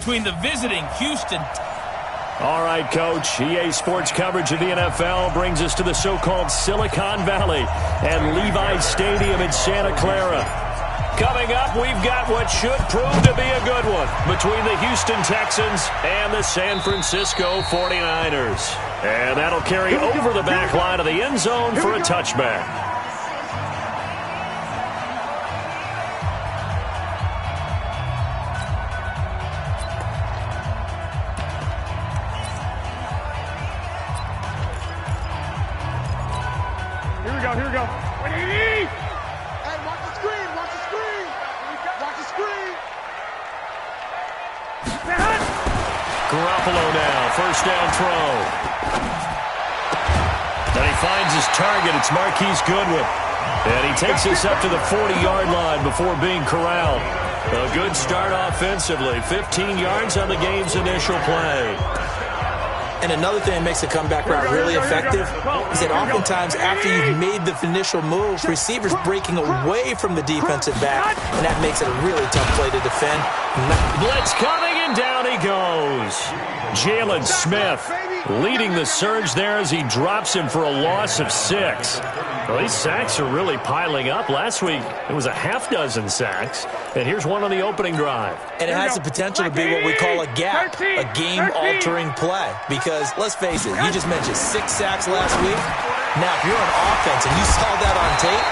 between the visiting Houston. All right, Coach. EA Sports coverage of the NFL brings us to the so-called Silicon Valley and Levi's Stadium in Santa Clara. Coming up, we've got what should prove to be a good one between the Houston Texans and the San Francisco 49ers. And that'll carry over the back line of the end zone for a touchback. Here we go. Hey, watch the screen. Watch the screen. Garoppolo now, first down throw. And he finds his target. It's Marquise Goodwin. And he takes us up to the 40-yard line before being corralled. A good start offensively. 15 yards on the game's initial play. And another thing that makes the comeback route really effective is that oftentimes after you've made the initial move, receivers breaking away from the defensive back, and that makes it a really tough play to defend. Blitz coming, and down he goes. Jalen Smith leading the surge there as he drops him for a loss of 6. Well, these sacks are really piling up. Last week, it was a half-dozen sacks. And here's one on the opening drive. And it has the potential to be what we call a gap, a game-altering play. Because, let's face it, you just mentioned 6 sacks last week. Now, if you're on offense and you saw that on tape,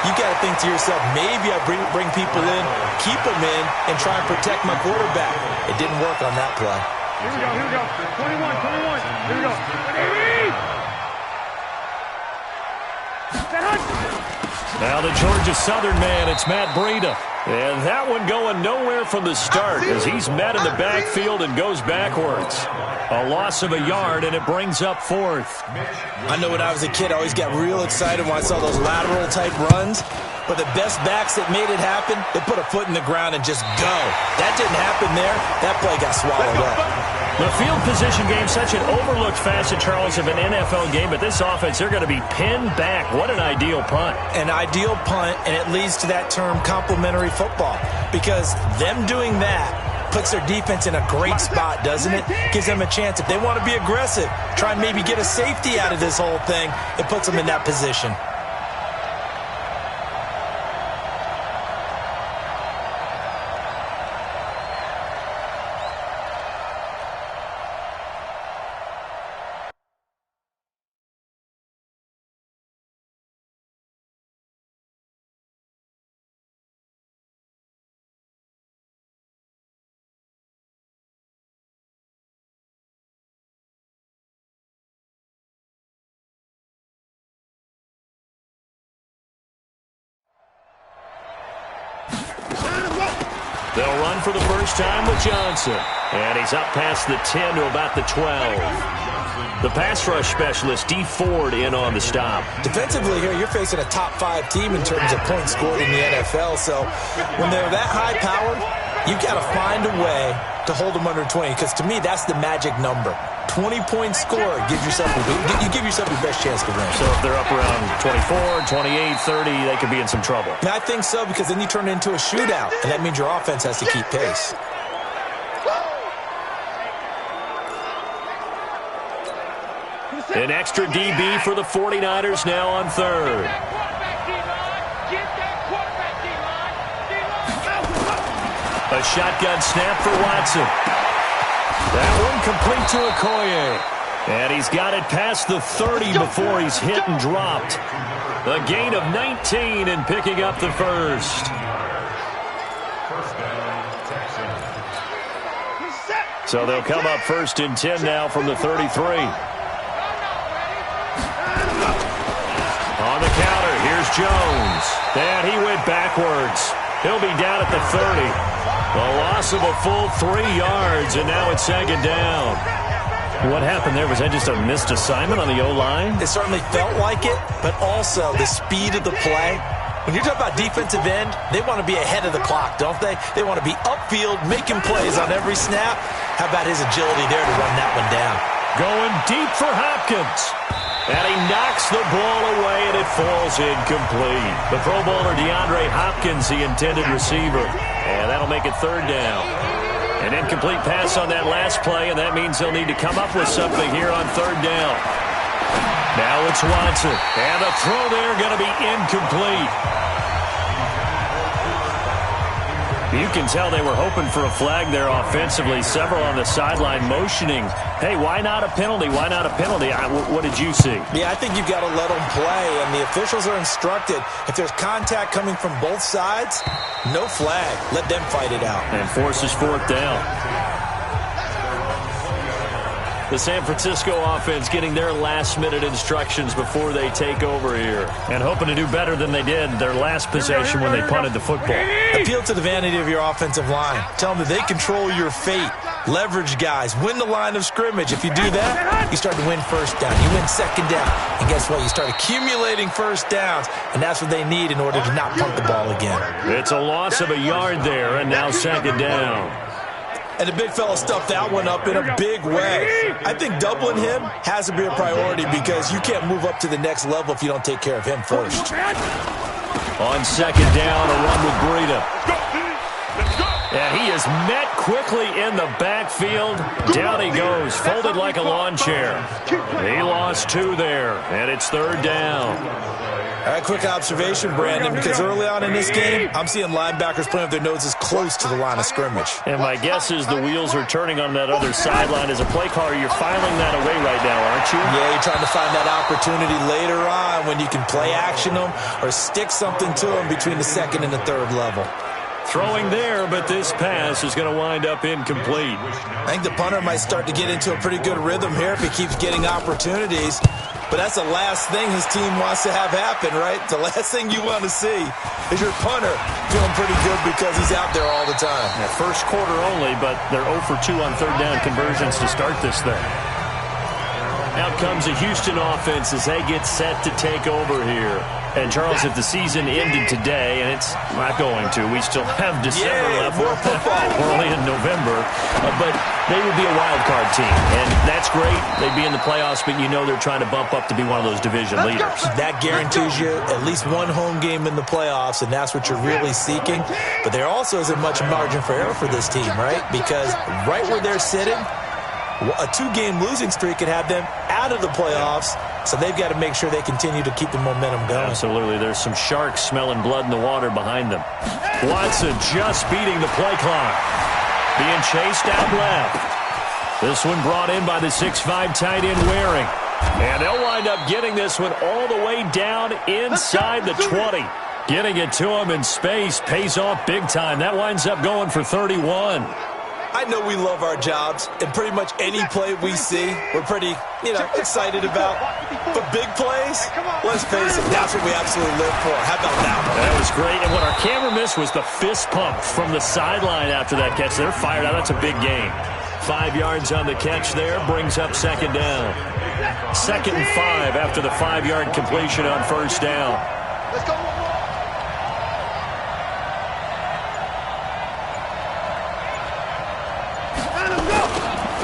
you got to think to yourself, maybe I bring people in, keep them in, and try and protect my quarterback. It didn't work on that play. Here we go. 21. Here we go. Now the Georgia Southern man, it's Matt Breida. And that one going nowhere from the start as he's met in the backfield and goes backwards. A loss of a yard, and it brings up 4th. I know when I was a kid, I always got real excited when I saw those lateral-type runs. But the best backs that made it happen, they put a foot in the ground and just go. That didn't happen there. That play got swallowed up. The field position game, such an overlooked facet, Charles, of an NFL game. But this offense, they're going to be pinned back. What an ideal punt. An ideal punt, and it leads to that term complementary football. Because them doing that puts their defense in a great spot, doesn't it? Gives them a chance. If they want to be aggressive, try and maybe get a safety out of this whole thing, it puts them in that position. They'll run for the first time with Johnson. And he's up past the 10 to about the 12. The pass rush specialist, D. Ford, in on the stop. Defensively here, you're facing a top-5 team in terms of points scored in the NFL. So when they're that high-powered, you've got to find a way to hold them under 20. Because to me, that's the magic number. 20-point score gives yourself you give yourself your best chance to win. So if they're up around 24, 28, 30, they could be in some trouble. And I think so, because then you turn it into a shootout, and that means your offense has to keep pace. An extra DB for the 49ers now on 3rd. A shotgun snap for Watson. That one complete to Okoye. And he's got it past the 30 before he's hit and dropped. A gain of 19 and picking up the first. So they'll come up 1st and 10 now from the 33. On the counter, here's Jones. And he went backwards. He'll be down at the 30. A loss of a full 3 yards, and now it's 2nd down. What happened there? Was that just a missed assignment on the O-line? It certainly felt like it, but also the speed of the play. When you're talking about defensive end, they want to be ahead of the clock, don't they? They want to be upfield, making plays on every snap. How about his agility there to run that one down? Going deep for Hopkins. And he knocks the ball away, and it falls incomplete. The Pro Bowler DeAndre Hopkins, the intended receiver. And that'll make it 3rd down. An incomplete pass on that last play, and that means they'll need to come up with something here on third down. Now it's Watson. And the throw there going to be incomplete. You can tell they were hoping for a flag there offensively. Several on the sideline motioning, hey, why not a penalty? Why not a penalty? What did you see? Yeah, I think you've got to let them play, and the officials are instructed. If there's contact coming from both sides, no flag. Let them fight it out. And forces fourth down. The San Francisco offense getting their last-minute instructions before they take over here. And hoping to do better than they did their last possession when they punted the football. Appeal to the vanity of your offensive line. Tell them that they control your fate. Leverage guys. Win the line of scrimmage. If you do that, you start to win first down. You win second down. And guess what? You start accumulating first downs. And that's what they need in order to not punt the ball again. It's a loss of a yard there, and now second down. And the big fella stuffed that one up in a big way. I think doubling him has to be a priority because you can't move up to the next level if you don't take care of him first. On second down, a run with Breida. And he is met quickly in the backfield. Down he goes, folded like a lawn chair. He lost two there, and it's third down. All right, quick observation, Brandon, because early on in this game, I'm seeing linebackers playing with their noses close to the line of scrimmage. And my guess is the wheels are turning on that other sideline. As a play caller, you're filing that away right now, aren't you? Yeah, you're trying to find that opportunity later on when you can play action them or stick something to them between the second and the third level. Throwing there, but this pass is going to wind up incomplete. I think the punter might start to get into a pretty good rhythm here if he keeps getting opportunities. But that's the last thing his team wants to have happen, right? The last thing you want to see is your punter feeling pretty good because he's out there all the time. Yeah, first quarter only, but they're 0 for 2 on third down conversions to start this thing. Out comes a Houston offense as they get set to take over here. And, Charles, if the season ended today, and it's not going to, we still have December left. We're only in November. But they would be a wild card team. And that's great. They'd be in the playoffs, but you know they're trying to bump up to be one of those division leaders. That guarantees you at least one home game in the playoffs, and that's what you're really seeking. But there also isn't much margin for error for this team, right? Because right where they're sitting, a 2-game losing streak could have them out of the playoffs, so they've got to make sure they continue to keep the momentum going. Absolutely. There's some sharks smelling blood in the water behind them. Watson just beating the play clock. Being chased out left. This one brought in by the 6'5" tight end Waring. And they'll wind up getting this one all the way down inside the 20. Getting it to him in space pays off big time. That winds up going for 31. I know we love our jobs, and pretty much any play we see, we're pretty, excited about. But big plays, let's face it, that's what we absolutely live for. How about that one? That was great, and what our camera missed was the fist pump from the sideline after that catch. They're fired out. That's a big game. 5 yards on the catch there, brings up second down. 2nd and 5 after the 5-yard completion on first down. Let's go.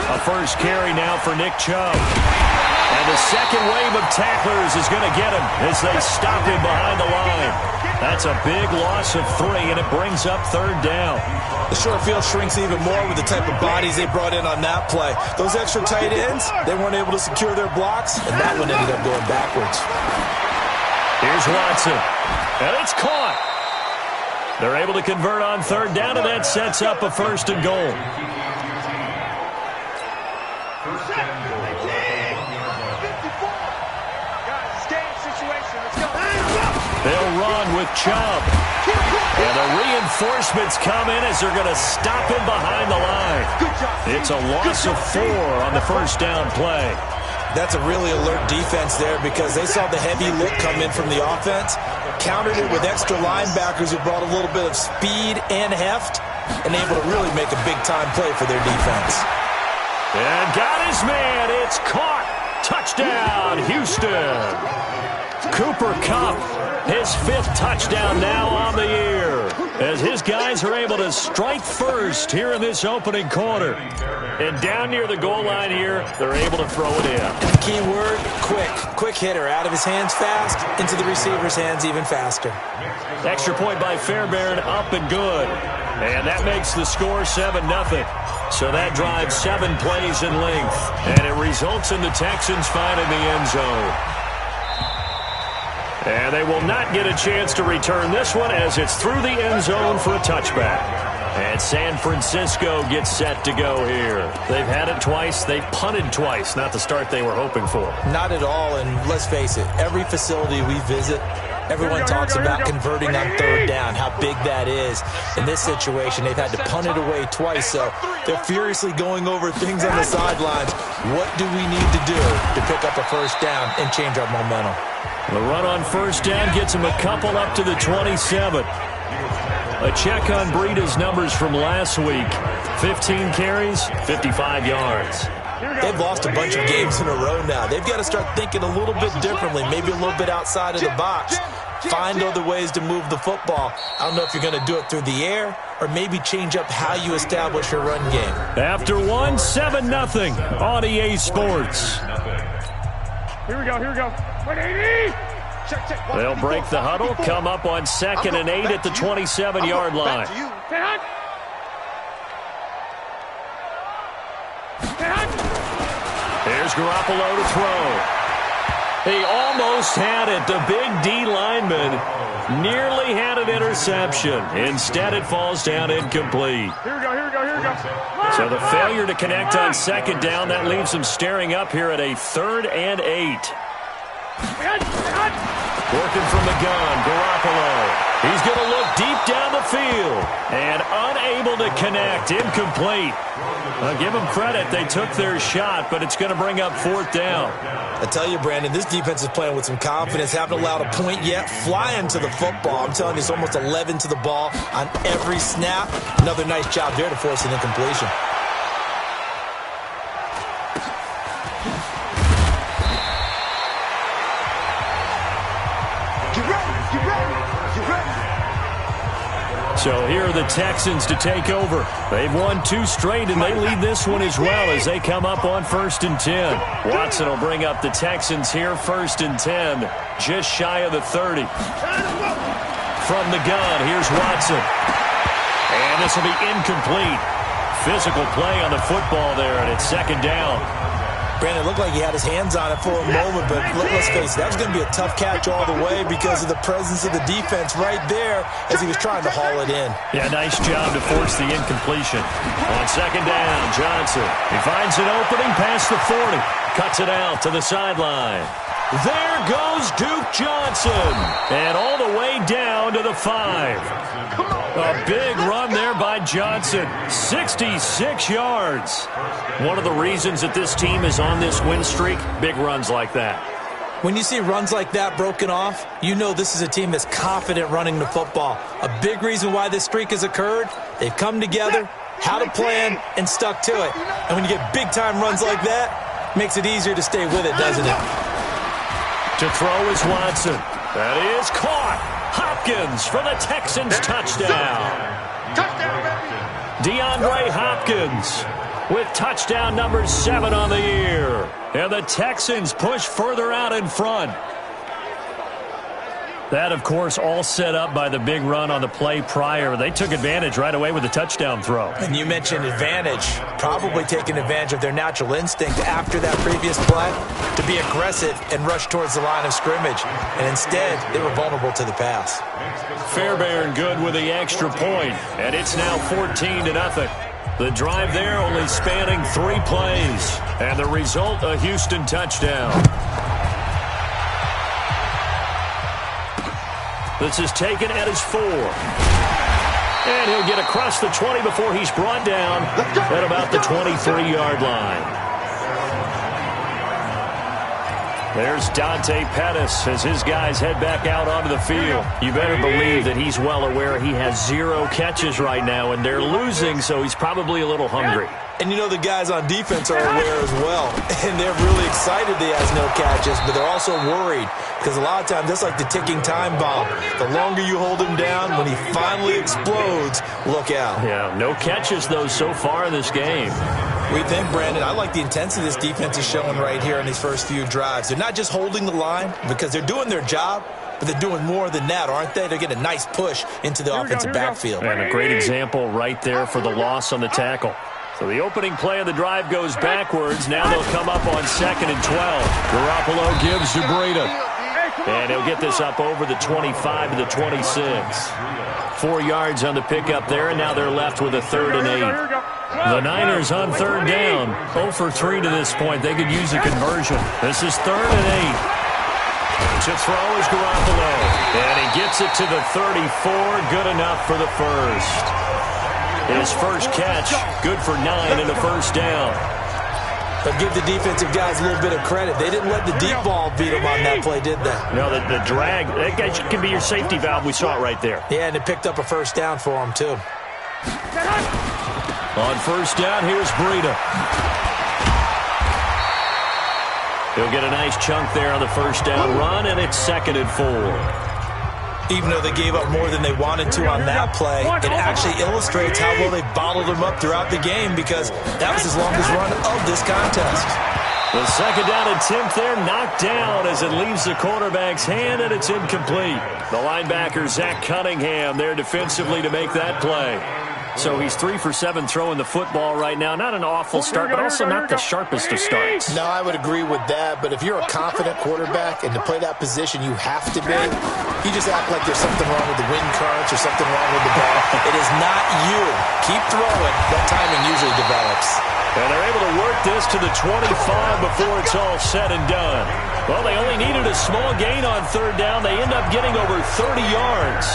A first carry now for Nick Chubb. And the second wave of tacklers is going to get him as they stop him behind the line. That's a big loss of 3, and it brings up third down. The short field shrinks even more with the type of bodies they brought in on that play. Those extra tight ends, they weren't able to secure their blocks, and that one ended up going backwards. Here's Watson. And it's caught. They're able to convert on third down, and that sets up a 1st and goal. They'll run with Chubb. And the reinforcements come in as they're going to stop him behind the line. It's a loss of 4 on the first down play. That's a really alert defense there because they saw the heavy look come in from the offense, countered it with extra linebackers who brought a little bit of speed and heft, and able to really make a big-time play for their defense. And got his man. It's caught. Touchdown, Houston. Cooper Kupp, his 5th touchdown now on the year. as his guys are able to strike first here in this opening quarter. And down near the goal line here, they're able to throw it in. And the key word, quick. Quick hitter. Out of his hands fast, into the receiver's hands even faster. Extra point by Fairbairn, up and good. And that makes the score 7-0. So that drives 7 plays in length. And it results in the Texans finding the end zone. And they will not get a chance to return this one as it's through the end zone for a touchback. And San Francisco gets set to go here. They've had it twice. They've punted twice. Not the start they were hoping for. Not at all, and let's face it, every facility we visit, everyone talks about converting on third down, how big that is. In this situation, they've had to punt it away twice, so they're furiously going over things on the sidelines. What do we need to do to pick up a first down and change our momentum? The run on first down gets him a couple up to the 27. A check on Breida's numbers from last week. 15 carries, 55 yards. They've lost a bunch of games in a row now. They've got to start thinking a little bit differently, maybe a little bit outside of the box. Find other ways to move the football. I don't know if you're going to do it through the air or maybe change up how you establish your run game. After 7-0 on EA Sports. Here we go. 180. Check. They'll break the huddle, come up on 2nd and 8 at the 27-yard line. Here's Garoppolo to throw. He almost had it. The big D lineman nearly had an interception. Instead, it falls down incomplete. Here we go. So the failure to connect on 2nd down, that leaves him staring up here at a 3rd and 8. Working from the gun, Garoppolo. He's going to look deep down the field and unable to connect. Incomplete. Give them credit. They took their shot, but it's going to bring up 4th down. I tell you, Brandon, this defense is playing with some confidence. Haven't allowed a point yet. Flying to the football. I'm telling you, it's almost 11 to the ball on every snap. Another nice job there to force an incompletion. So here are the Texans to take over. They've won 2 straight, and they lead this one as well as they come up on 1st and 10. Watson will bring up the Texans here, 1st and 10, just shy of the 30. From the gun, here's Watson. And this will be incomplete. Physical play on the football there, and it's 2nd down. Brandon, it looked like he had his hands on it for a moment, but let's face it, that was going to be a tough catch all the way because of the presence of the defense right there as he was trying to haul it in. Yeah, nice job to force the incompletion. On 2nd down, Johnson. He finds an opening past the 40. Cuts it out to the sideline. There goes Duke Johnson. And all the way down to the 5. A big run there by Johnson. 66 yards. One of the reasons that this team is on this win streak, big runs like that. When you see runs like that broken off, you know this is a team that's confident running the football. A big reason why this streak has occurred, they've come together, had a plan, and stuck to it. And when you get big-time runs like that, it makes it easier to stay with it, doesn't it? To throw is Watson. That is caught. Hopkins for the Texans touchdown. DeAndre Hopkins with touchdown number 7 on the year. And the Texans push further out in front. That, of course, all set up by the big run on the play prior. They took advantage right away with the touchdown throw. And you mentioned advantage. Probably taking advantage of their natural instinct after that previous play to be aggressive and rush towards the line of scrimmage. And instead, they were vulnerable to the pass. Fairbairn good with the extra point. And it's now 14-0. The drive there only spanning 3 plays. And the result, a Houston touchdown. This is taken at his 4. And he'll get across the 20 before he's brought down at about the 23-yard line. There's Dante Pettis as his guys head back out onto the field. You better believe that he's well aware he has 0 catches right now, and they're losing, so he's probably a little hungry. And you know the guys on defense are aware as well. And they're really excited he has no catches, but they're also worried because a lot of times that's like the ticking time bomb. The longer you hold him down, when he finally explodes, look out. Yeah, no catches, though, so far in this game. We think, Brandon, I like the intensity this defense is showing right here in these first few drives. They're not just holding the line because they're doing their job, but they're doing more than that, aren't they? They're getting a nice push into the offensive backfield. And a great example right there for the loss on the tackle. So the opening play of the drive goes backwards. Now they'll come up on 2nd and 12. Garoppolo gives to Breida. And he'll get this up over the 25 to the 26. 4 yards on the pickup there, and now they're left with a 3rd and 8. The Niners on 3rd down. 0 for 3 to this point. They could use a conversion. This is 3rd and 8. To throw is Garoppolo. And he gets it to the 34. Good enough for the first. His first catch, good for 9 and a first down. But give the defensive guys a little bit of credit. They didn't let the deep ball beat them on that play, did they? No, the drag, that guy can be your safety valve. We saw it right there. Yeah, and it picked up a first down for him, too. On first down, here's Breida. He'll get a nice chunk there on the first down run, and it's 2nd and 4. Even though they gave up more than they wanted to on that play, it actually illustrates how well they bottled them up throughout the game because that was his longest run of this contest. The 2nd down attempt there knocked down as it leaves the quarterback's hand, and it's incomplete. The linebacker, Zach Cunningham, there defensively to make that play. So he's 3 for 7 throwing the football right now. Not an awful start, but also not the sharpest of starts. No, I would agree with that. But if you're a confident quarterback and to play that position you have to be, you just act like there's something wrong with the wind currents or something wrong with the ball. It is not you. Keep throwing. That timing usually develops. And they're able to work this to the 25 before it's all said and done. Well, they only needed a small gain on 3rd down. They end up getting over 30 yards.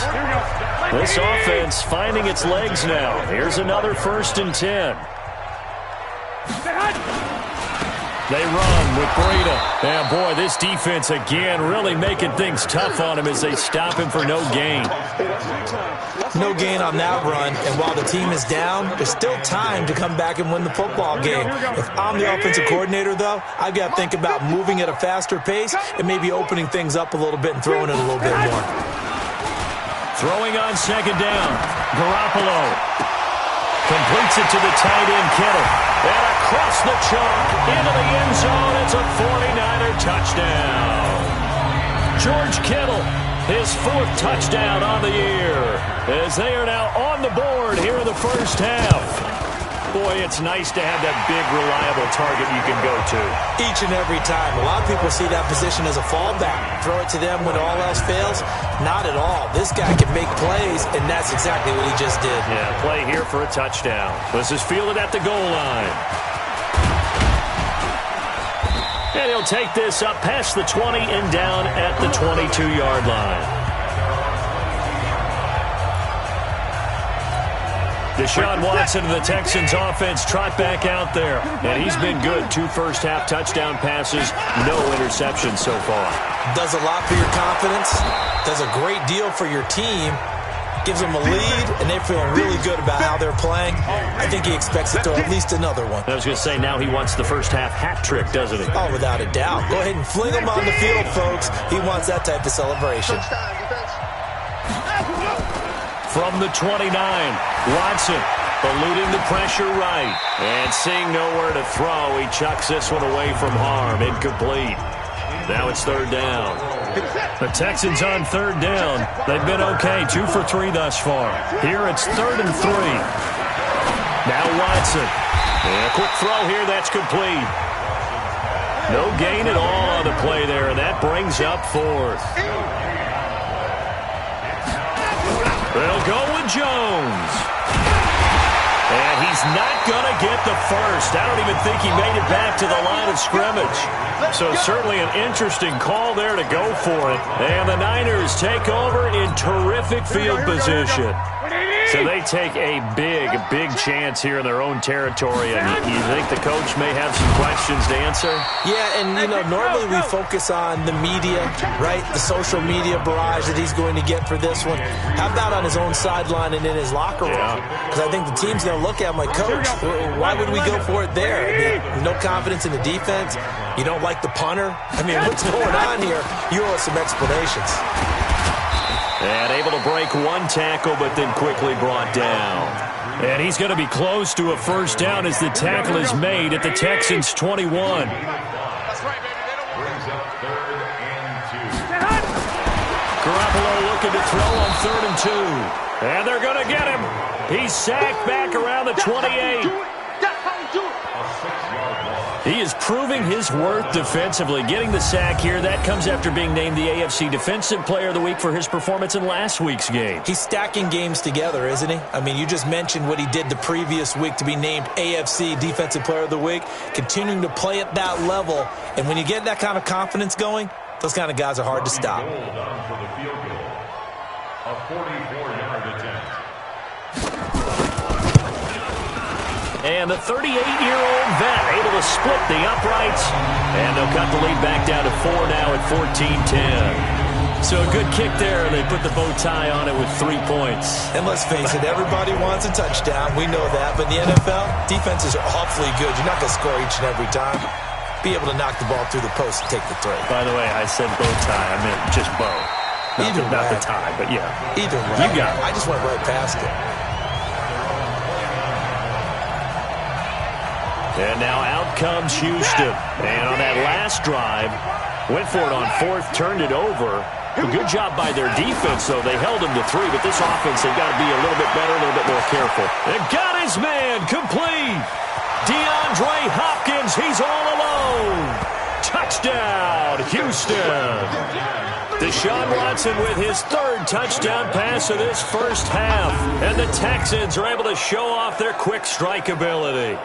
This offense finding its legs now. Here's another 1st and 10. They run with Breida. And, boy, this defense again really making things tough on him as they stop him for no gain. No gain on that run, and while the team is down, there's still time to come back and win the football game. If I'm the offensive coordinator, though, I've got to think about moving at a faster pace and maybe opening things up a little bit and throwing it a little bit more. Throwing on 2nd down, Garoppolo completes it to the tight end, Kittle. And across the chalk, into the end zone, it's a 49er touchdown. George Kittle, his 4th touchdown on the year, as they are now on the board here in the first half. Boy, it's nice to have that big, reliable target you can go to. Each and every time. A lot of people see that position as a fallback. Throw it to them when all else fails. Not at all. This guy can make plays, and that's exactly what he just did. Yeah, play here for a touchdown. This is fielded at the goal line. And he'll take this up past the 20 and down at the 22-yard line. Deshaun Watson of the Texans offense trot back out there. And he's been good. 2 first-half touchdown passes, no interceptions so far. Does a lot for your confidence. Does a great deal for your team. Gives them a lead, and they're feeling really good about how they're playing. I think he expects to throw at least another one. I was going to say, now he wants the first-half hat trick, doesn't he? Oh, without a doubt. Go ahead and fling him on the field, folks. He wants that type of celebration. From the 29, Watson eluding the pressure right. And seeing nowhere to throw, he chucks this one away from harm. Incomplete. Now it's 3rd down. The Texans on 3rd down. They've been okay, 2 for 3 thus far. Here it's 3rd and 3. Now Watson. And a quick throw here, that's complete. No gain at all on the play there, and that brings up 4th. They'll go with Jones. And he's not going to get the first. I don't even think he made it back to the line of scrimmage. So certainly an interesting call there to go for it. And the Niners take over in terrific field position. So they take a big chance here in their own territory, and you think the coach may have some questions to answer? Yeah, and, normally we focus on the media, right, the social media barrage that he's going to get for this one. How about on his own sideline and in his locker room? Because I think the team's going to look at him like, Coach, why would we go for it there? I mean, no confidence in the defense. You don't like the punter? I mean, what's going on here? You owe us some explanations. And able to break one tackle, but then quickly brought down. And he's going to be close to a first down as the tackle is made at the Texans' 21. Garoppolo looking to throw on 3rd and 2. And they're going to get him. He's sacked back around the 28. He is proving his worth defensively, getting the sack here. That comes after being named the AFC Defensive Player of the Week for his performance in last week's game. He's stacking games together, isn't he? I mean, you just mentioned what he did the previous week to be named AFC Defensive Player of the Week, continuing to play at that level. And when you get that kind of confidence going, those kind of guys are hard to stop. A 44-yard attempt. And the 38-year-old vet able to split the uprights. And they'll cut the lead back down to 4 now at 14-10. So a good kick there. They put the bow tie on it with 3 points. And let's face it, everybody wants a touchdown. We know that. But in the NFL, defenses are awfully good. You're not going to score each and every time. Be able to knock the ball through the post and take the throw. By the way, I said bow tie. I meant just bow. Not the tie, but yeah. Either way. You got it. I just went right past it. And now out comes Houston. And on that last drive, went for it on 4th, turned it over. A good job by their defense, though. They held him to 3, but this offense, they've got to be a little bit better, a little bit more careful. They got his man complete. DeAndre Hopkins, he's all alone. Touchdown, Houston. Deshaun Watson with his 3rd touchdown pass of this first half. And the Texans are able to show off their quick strike ability.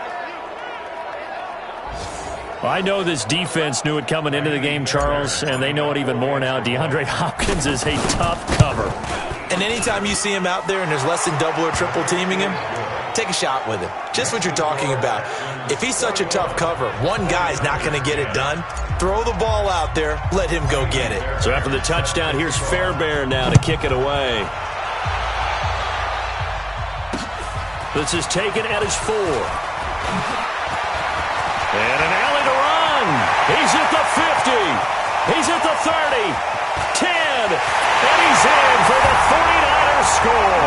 I know this defense knew it coming into the game, Charles, and they know it even more now. DeAndre Hopkins is a tough cover. And anytime you see him out there and there's less than double or triple teaming him, take a shot with him. Just what you're talking about. If he's such a tough cover, one guy's not going to get it done. Throw the ball out there. Let him go get it. So after the touchdown, here's Fairbairn now to kick it away. This is taken at his 4. And an alley to run. He's at the 50. He's at the 30. 10. And he's in for the 49ers score.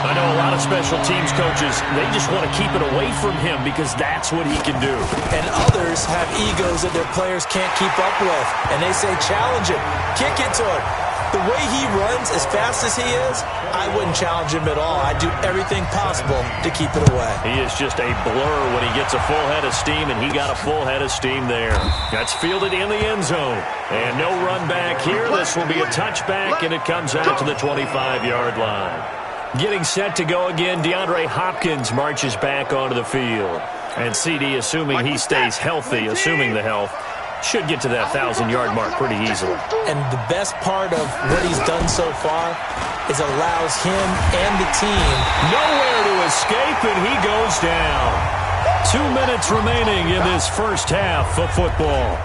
I know a lot of special teams coaches, they just want to keep it away from him because that's what he can do. And others have egos that their players can't keep up with. And they say, challenge him. Kick it to him. The way he runs as fast as he is, I wouldn't challenge him at all. I'd do everything possible to keep it away. He is just a blur when he gets a full head of steam, and he got a full head of steam there. That's fielded in the end zone. And no run back here. This will be a touchback, and it comes out to the 25-yard line. Getting set to go again, DeAndre Hopkins marches back onto the field. And CD, assuming he stays healthy, assuming the health, should get to that 1,000-yard mark pretty easily. And the best part of what he's done so far is allows him and the team nowhere to escape, and he goes down. 2 minutes remaining in this first half of football.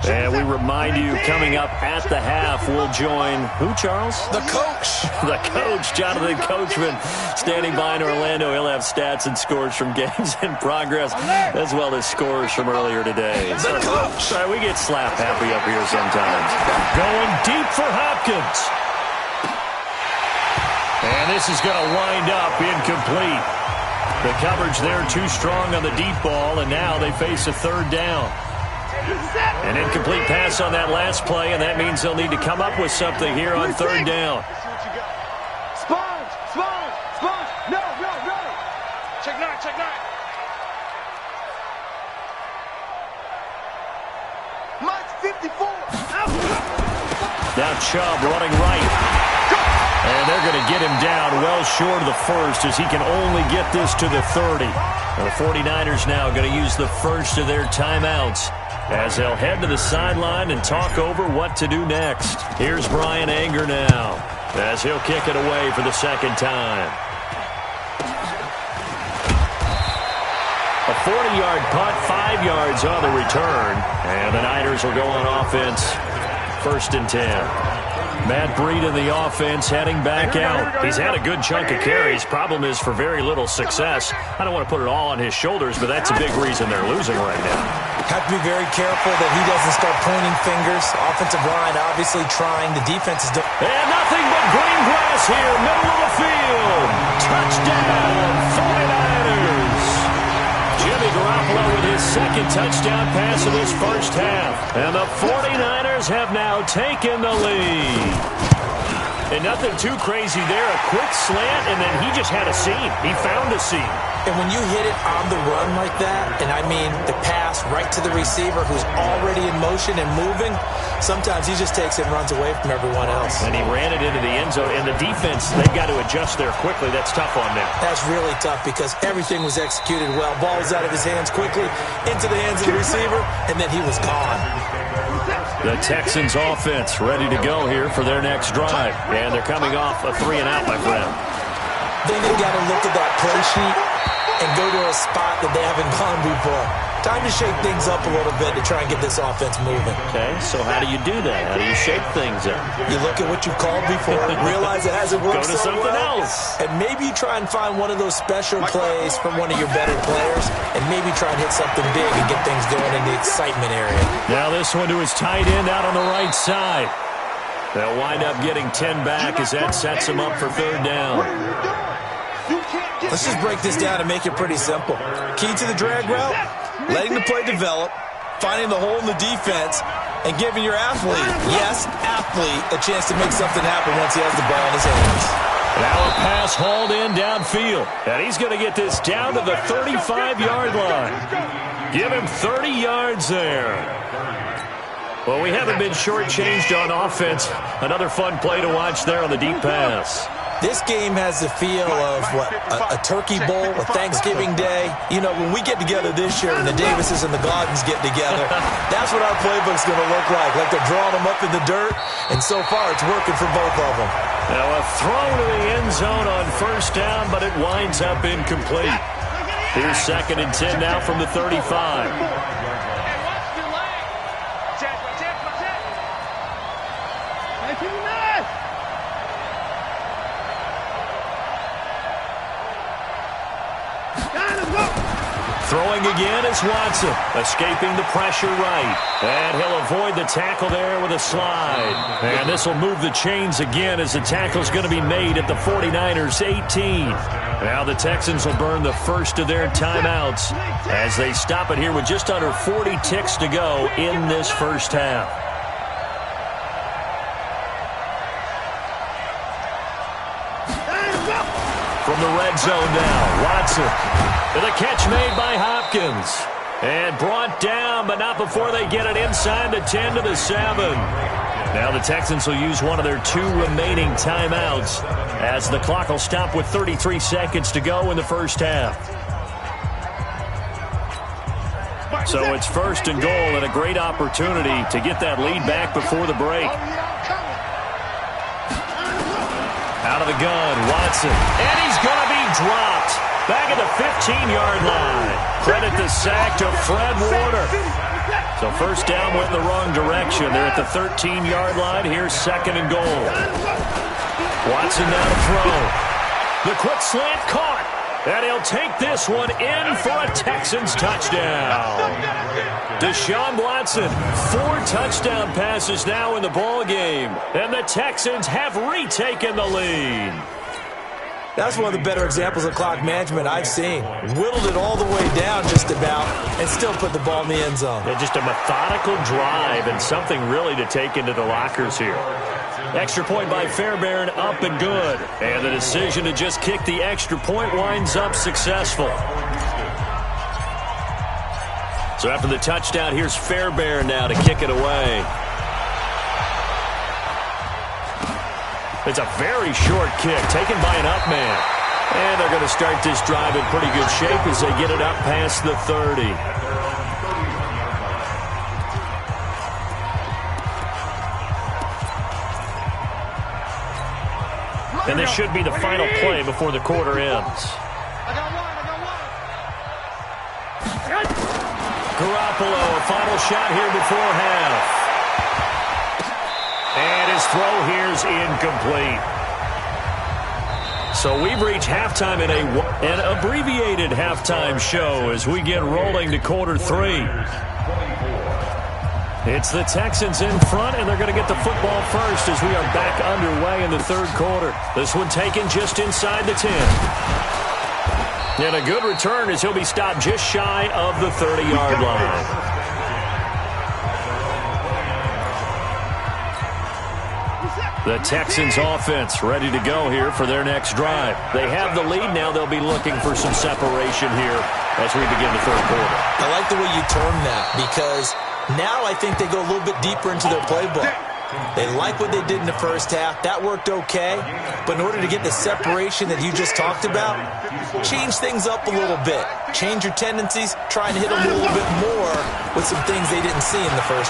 And we remind you, coming up at the half, we'll join who, Charles? The coach. The coach, Jonathan Coachman, standing by in Orlando. He'll have stats and scores from games in progress, as well as scores from earlier today. The coach. Sorry, we get slap happy up here sometimes. Going deep for Hopkins. And this is going to wind up incomplete. The coverage there too strong on the deep ball, and now they face a 3rd down. An incomplete pass on that last play, and that means they'll need to come up with something here on 3rd down. Sponge! No! Check 9. Mike's 54. Now Chubb running right. And they're going to get him down well short of the 1st as he can only get this to the 30. The 49ers now going to use the first of their timeouts as they'll head to the sideline and talk over what to do next. Here's Brian Anger now as he'll kick it away for the second time. A 40-yard punt, 5 yards on the return, and the Niners will go on offense, 1st and 10. Matt Breed in the offense heading back out. He's had a good chunk of carries. Problem is for very little success. I don't want to put it all on his shoulders, but that's a big reason they're losing right now. Have to be very careful that he doesn't start pointing fingers. Offensive line obviously trying. The defense is doing. And nothing but green grass here, middle of the field. Touchdown, 49ers. Jimmy Garoppolo with his second touchdown pass of this first half. And the 49ers have now taken the lead. And nothing too crazy there. A quick slant, and then he just had a seam. He found a seam. And when you hit it on the run like that, and I mean the pass right to the receiver who's already in motion and moving, sometimes he just takes it and runs away from everyone else. And he ran it into the end zone. And the defense, they've got to adjust there quickly. That's tough on them. That's really tough because everything was executed well. Ball was out of his hands quickly, into the hands of the receiver, and then he was gone. The Texans offense ready to go here for their next drive. And they're coming off a 3-and-out, my friend. Then they got to look at that play sheet and go to a spot that they haven't gone before. Time to shake things up a little bit to try and get this offense moving. Okay, so how do you do that? How do you shake things up? You look at what you've called before, realize it hasn't worked so something well, else. And maybe you try and find one of those special plays from one of your better players, and maybe try and hit something big and get things going in the excitement area. Now this one to his tight end out on the right side. They'll wind up getting 10 back as that sets them up for 3rd down. Let's just break this down and make it pretty simple. Key to the drag route, letting the play develop, finding the hole in the defense, and giving your athlete, yes, athlete, a chance to make something happen once he has the ball in his hands. Now a pass hauled in downfield, and he's going to get this down to the 35-yard line. Give him 30 yards there. Well, we haven't been shortchanged on offense. Another fun play to watch there on the deep pass. This game has the feel of, a turkey bowl, a Thanksgiving day. You know, when we get together this year and the Davises and the Gardens get together, that's what our playbook's going to look like. Like they're drawing them up in the dirt, and so far it's working for both of them. Now a throw to the end zone on 1st down, but it winds up incomplete. Here's 2nd and 10 now from the 35. Throwing again is Watson, escaping the pressure right. And he'll avoid the tackle there with a slide. And this will move the chains again as the tackle's going to be made at the 49ers 18. Now the Texans will burn the first of their timeouts as they stop it here with just under 40 ticks to go in this first half. From the red zone now, Watson. The catch made by Hopkins. And brought down, but not before they get it inside the 10 to the 7. Now the Texans will use one of their 2 remaining timeouts as the clock will stop with 33 seconds to go in the first half. So it's 1st and goal and a great opportunity to get that lead back before the break. Out of the gun, Watson. And he's going to be dropped. Back at the 15-yard line. Credit the sack to Fred Warner. So 1st down went in the wrong direction. They're at the 13-yard line. Here's 2nd and goal. Watson now to throw. The quick slant caught. And he'll take this one in for a Texans touchdown. Deshaun Watson, 4 touchdown passes now in the ball game. And the Texans have retaken the lead. That's one of the better examples of clock management I've seen. Whittled it all the way down just about and still put the ball in the end zone. Yeah, just a methodical drive and something really to take into the lockers here. Extra point by Fairbairn, up and good. And the decision to just kick the extra point winds up successful. So after the touchdown, here's Fairbairn now to kick it away. It's a very short kick taken by an up man. And they're going to start this drive in pretty good shape as they get it up past the 30. And this should be the final play before the quarter ends. Garoppolo, a final shot here before half. And his throw here's incomplete. So we've reached halftime in an abbreviated halftime show as we get rolling to quarter 3. It's the Texans in front, and they're going to get the football first as we are back underway in the third quarter. This one taken just inside the 10. And a good return as he'll be stopped just shy of the 30-yard line. The Texans offense ready to go here for their next drive. They have the lead now. They'll be looking for some separation here as we begin the third quarter. I like the way you term that because now I think they go a little bit deeper into their playbook. They like what they did in the first half. That worked okay. But in order to get the separation that you just talked about, change things up a little bit. Change your tendencies, try and hit them a little bit more with some things they didn't see in the first